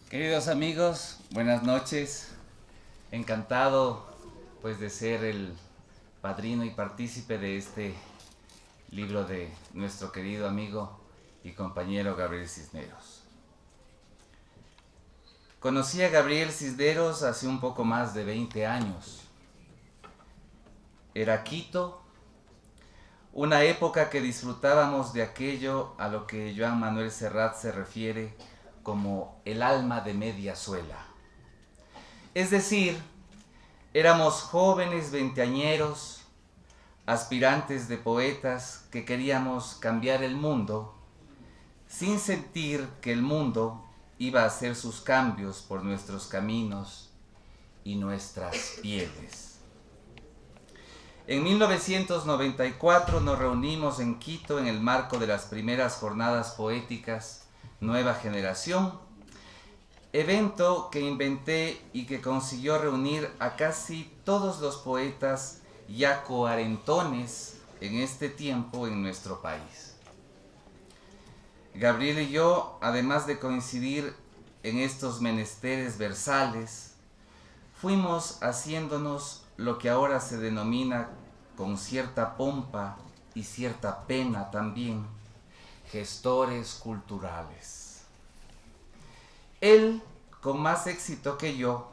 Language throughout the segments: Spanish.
Queridos amigos, buenas noches. Encantado pues de ser el padrino y partícipe de este libro de nuestro querido amigo y compañero Gabriel Cisneros. Conocí a Gabriel Cisneros hace un poco más de 20 años. Era Quito, una época que disfrutábamos de aquello a lo que Joan Manuel Serrat se refiere como el alma de media suela. Es decir, éramos jóvenes veinteañeros, aspirantes de poetas que queríamos cambiar el mundo sin sentir que el mundo iba a hacer sus cambios por nuestros caminos y nuestras pieles. En 1994 nos reunimos en Quito en el marco de las primeras jornadas poéticas Nueva Generación, evento que inventé y que consiguió reunir a casi todos los poetas ya cuarentones en este tiempo en nuestro país. Gabriel y yo, además de coincidir en estos menesteres versales, fuimos haciéndonos lo que ahora se denomina con cierta pompa y cierta pena también, gestores culturales. Él, con más éxito que yo,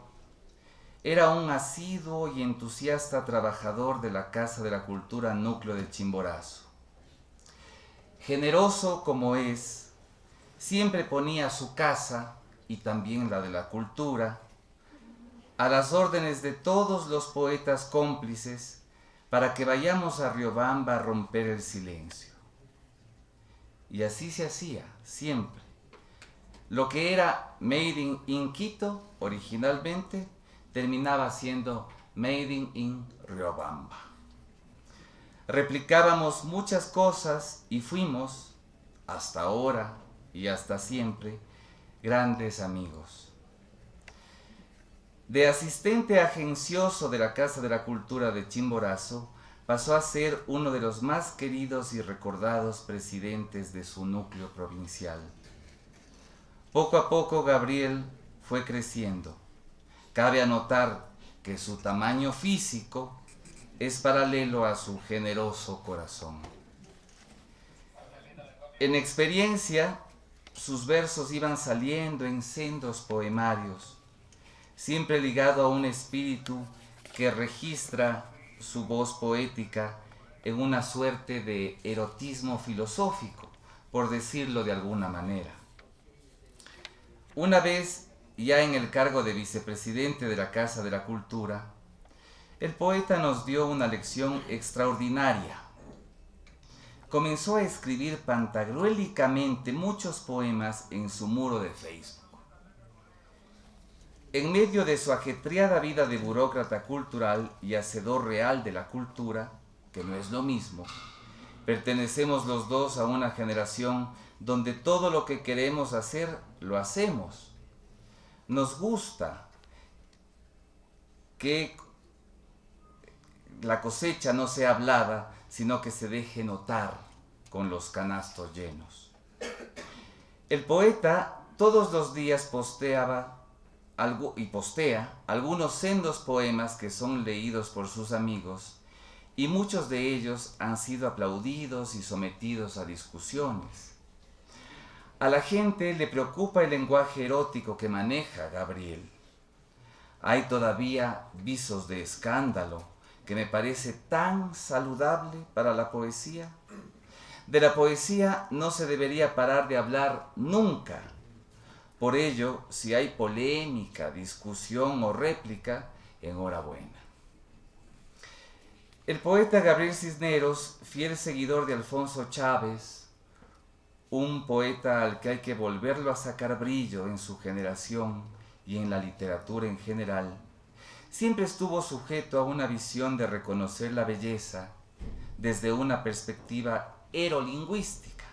era un asiduo y entusiasta trabajador de la Casa de la Cultura Núcleo de Chimborazo. Generoso como es, siempre ponía su casa, y también la de la cultura, a las órdenes de todos los poetas cómplices para que vayamos a Riobamba a romper el silencio. Y así se hacía, siempre. Lo que era Made in Quito, originalmente, terminaba siendo Made in Riobamba. Replicábamos muchas cosas y fuimos, hasta ahora y hasta siempre, grandes amigos. De asistente agencioso de la Casa de la Cultura de Chimborazo, pasó a ser uno de los más queridos y recordados presidentes de su núcleo provincial. Poco a poco Gabriel fue creciendo. Cabe anotar que su tamaño físico es paralelo a su generoso corazón. En experiencia, sus versos iban saliendo en sendos poemarios, siempre ligado a un espíritu que registra su voz poética en una suerte de erotismo filosófico, por decirlo de alguna manera. Una vez, ya en el cargo de vicepresidente de la Casa de la Cultura, el poeta nos dio una lección extraordinaria. Comenzó a escribir pantagruélicamente muchos poemas en su muro de Facebook. En medio de su ajetreada vida de burócrata cultural y hacedor real de la cultura, que no es lo mismo, pertenecemos los dos a una generación donde todo lo que queremos hacer, lo hacemos. Nos gusta que la cosecha no sea hablada, sino que se deje notar con los canastos llenos. El poeta todos los días postea algunos sendos poemas que son leídos por sus amigos, y muchos de ellos han sido aplaudidos y sometidos a discusiones. A la gente le preocupa el lenguaje erótico que maneja Gabriel. Hay todavía visos de escándalo que me parece tan saludable para la poesía. De la poesía no se debería parar de hablar nunca. Por ello, si hay polémica, discusión o réplica, enhorabuena. El poeta Gabriel Cisneros, fiel seguidor de Alfonso Chávez, un poeta al que hay que volverlo a sacar brillo en su generación y en la literatura en general, siempre estuvo sujeto a una visión de reconocer la belleza desde una perspectiva erolingüística,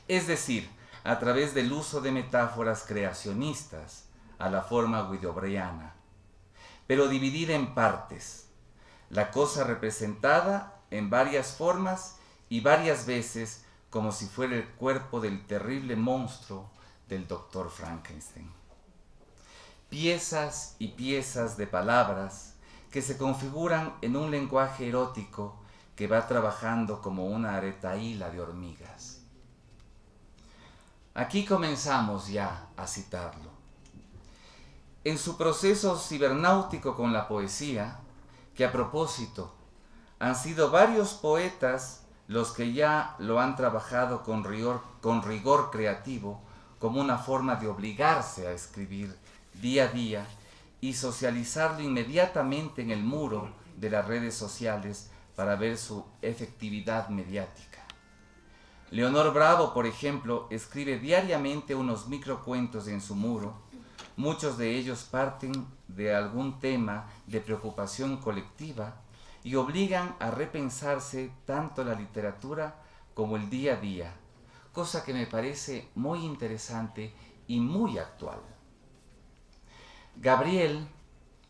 es decir, a través del uso de metáforas creacionistas a la forma guidobreana, pero dividida en partes, la cosa representada en varias formas y varias veces como si fuera el cuerpo del terrible monstruo del doctor Frankenstein. piezas y piezas de palabras que se configuran en un lenguaje erótico que va trabajando como una retahíla de hormigas. Aquí comenzamos ya a citarlo. En su proceso cibernáutico con la poesía, que a propósito, han sido varios poetas los que ya lo han trabajado con rigor creativo como una forma de obligarse a escribir día a día y socializarlo inmediatamente en el muro de las redes sociales para ver su efectividad mediática. Leonor Bravo, por ejemplo, escribe diariamente unos microcuentos en su muro. Muchos de ellos parten de algún tema de preocupación colectiva y obligan a repensarse tanto la literatura como el día a día, cosa que me parece muy interesante y muy actual. Gabriel,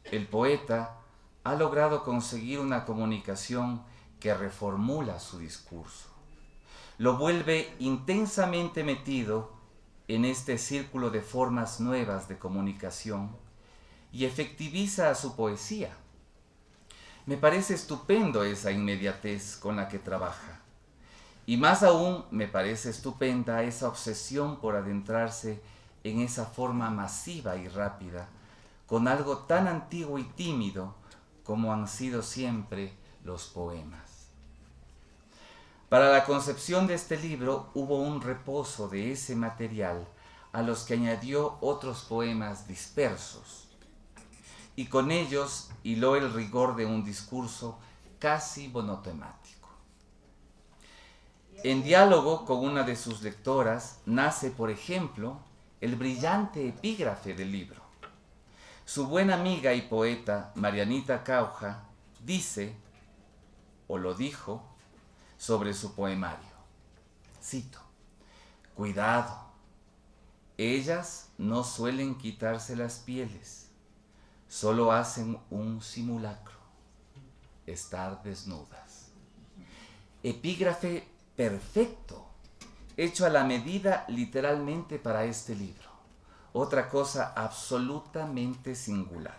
el poeta, ha logrado conseguir una comunicación que reformula su discurso. Lo vuelve intensamente metido en este círculo de formas nuevas de comunicación y efectiviza a su poesía. Me parece estupendo esa inmediatez con la que trabaja. Y más aún me parece estupenda esa obsesión por adentrarse en esa forma masiva y rápida, con algo tan antiguo y tímido como han sido siempre los poemas. Para la concepción de este libro hubo un reposo de ese material a los que añadió otros poemas dispersos, y con ellos hiló el rigor de un discurso casi monotemático. En diálogo con una de sus lectoras nace, por ejemplo, el brillante epígrafe del libro. Su buena amiga y poeta Marianita Cauja dice, o lo dijo, sobre su poemario. Cito: cuidado, ellas no suelen quitarse las pieles, solo hacen un simulacro, estar desnudas. Epígrafe perfecto, hecho a la medida literalmente para este libro. Otra cosa absolutamente singular.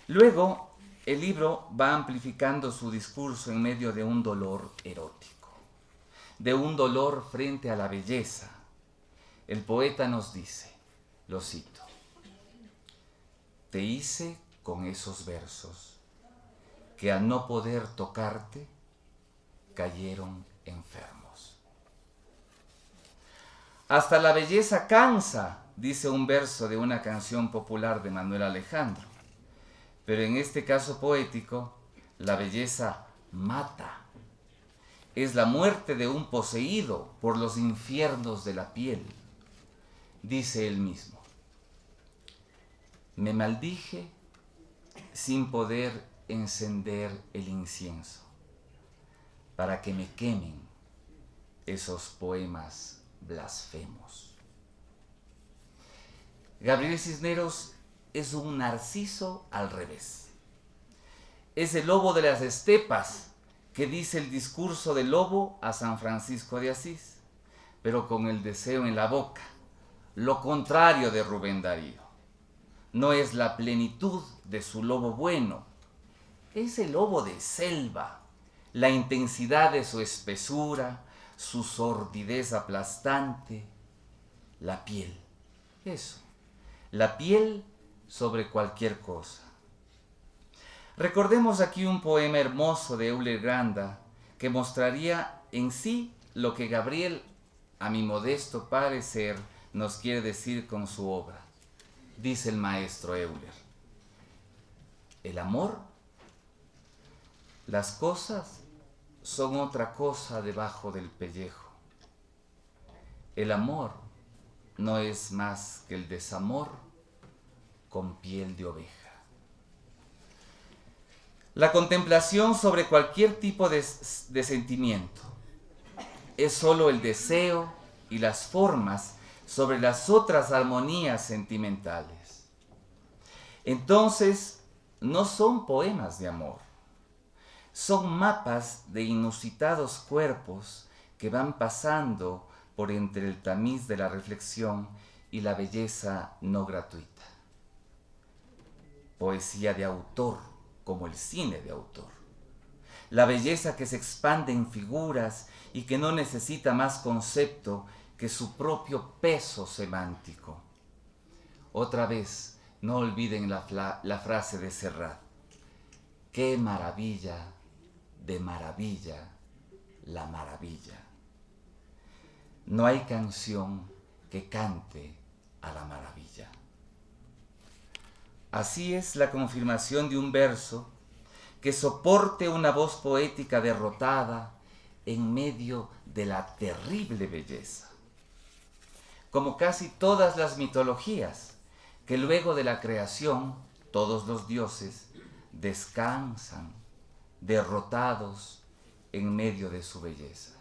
Luego, el libro va amplificando su discurso en medio de un dolor erótico, de un dolor frente a la belleza. El poeta nos dice, lo cito: te hice con esos versos que al no poder tocarte cayeron enfermos. Hasta la belleza cansa, dice un verso de una canción popular de Manuel Alejandro. Pero en este caso poético, la belleza mata. Es la muerte de un poseído por los infiernos de la piel. Dice él mismo: me maldije sin poder encender el incienso, para que me quemen esos poemas blasfemos. Gabriel Cisneros es un narciso al revés. Es el lobo de las estepas que dice el discurso del lobo a San Francisco de Asís, pero con el deseo en la boca, lo contrario de Rubén Darío. No es la plenitud de su lobo bueno, es el lobo de selva, la intensidad de su espesura, su sordidez aplastante, la piel. Eso, la piel sobre cualquier cosa. Recordemos aquí un poema hermoso de Euler Granda que mostraría en sí lo que Gabriel, a mi modesto parecer, nos quiere decir con su obra. Dice el maestro Euler: el amor, las cosas son otra cosa debajo del pellejo. El amor no es más que el desamor con piel de oveja. La contemplación sobre cualquier tipo de sentimiento es sólo el deseo y las formas sobre las otras armonías sentimentales. Entonces, no son poemas de amor, son mapas de inusitados cuerpos que van pasando por entre el tamiz de la reflexión y la belleza no gratuita. poesía de autor, como el cine de autor. La belleza que se expande en figuras y que no necesita más concepto que su propio peso semántico. Otra vez, no olviden la frase de Serrat: ¡qué maravilla de maravilla la maravilla! No hay canción que cante a la maravilla. Así es la confirmación de un verso que soporte una voz poética derrotada en medio de la terrible belleza. Como casi todas las mitologías, que luego de la creación, todos los dioses descansan derrotados en medio de su belleza.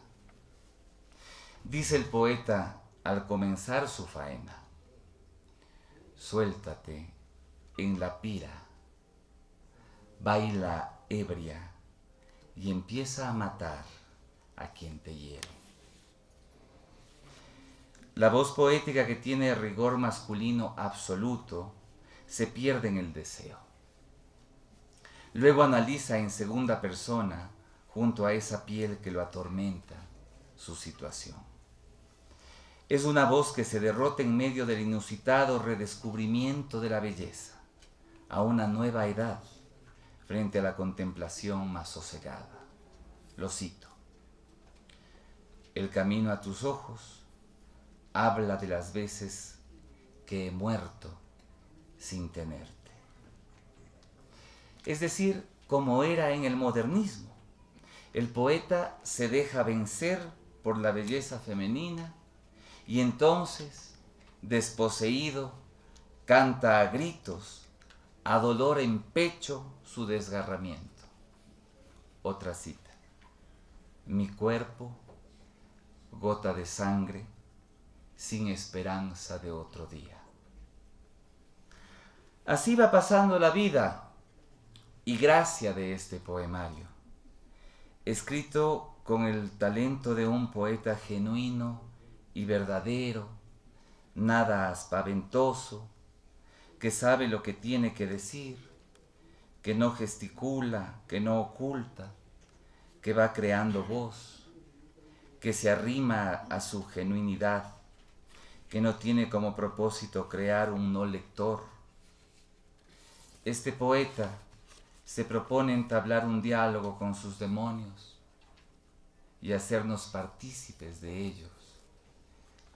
Dice el poeta al comenzar su faena: suéltate en la pira, baila ebria y empieza a matar a quien te hiere. La voz poética que tiene rigor masculino absoluto se pierde en el deseo. Luego analiza en segunda persona, junto a esa piel que lo atormenta, su situación. Es una voz que se derrota en medio del inusitado redescubrimiento de la belleza, a una nueva edad, frente a la contemplación más sosegada. Lo cito: el camino a tus ojos habla de las veces que he muerto sin tenerte. Es decir, como era en el modernismo, el poeta se deja vencer por la belleza femenina y entonces, desposeído, canta a gritos, a dolor en pecho, su desgarramiento. Otra cita: mi cuerpo, gota de sangre, sin esperanza de otro día. Así va pasando la vida y gracia de este poemario, escrito con el talento de un poeta genuino y verdadero, nada aspaventoso, que sabe lo que tiene que decir, que no gesticula, que no oculta, que va creando voz, que se arrima a su genuinidad, que no tiene como propósito crear un no lector. Este poeta se propone entablar un diálogo con sus demonios y hacernos partícipes de ellos.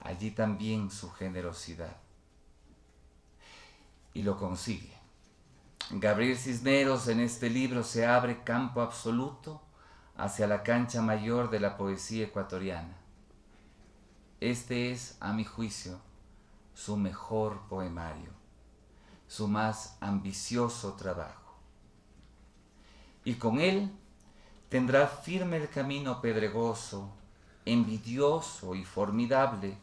Allí también su generosidad. Y lo consigue. Gabriel Cisneros en este libro se abre campo absoluto hacia la cancha mayor de la poesía ecuatoriana. Este es, a mi juicio, su mejor poemario, su más ambicioso trabajo. Y con él tendrá firme el camino pedregoso, envidioso y formidable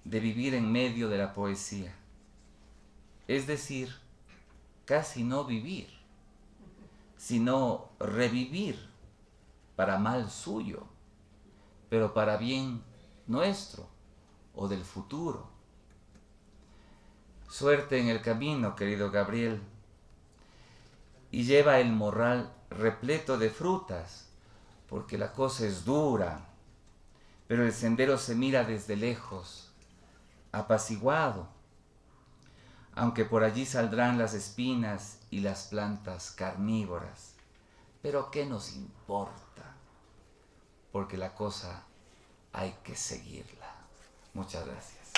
de vivir en medio de la poesía. Es decir, casi no vivir, sino revivir para mal suyo, pero para bien nuestro o del futuro. Suerte en el camino, querido Gabriel, y lleva el morral repleto de frutas, porque la cosa es dura, pero el sendero se mira desde lejos, apaciguado, aunque por allí saldrán las espinas y las plantas carnívoras. Pero ¿qué nos importa? Porque la cosa hay que seguirla. Muchas gracias.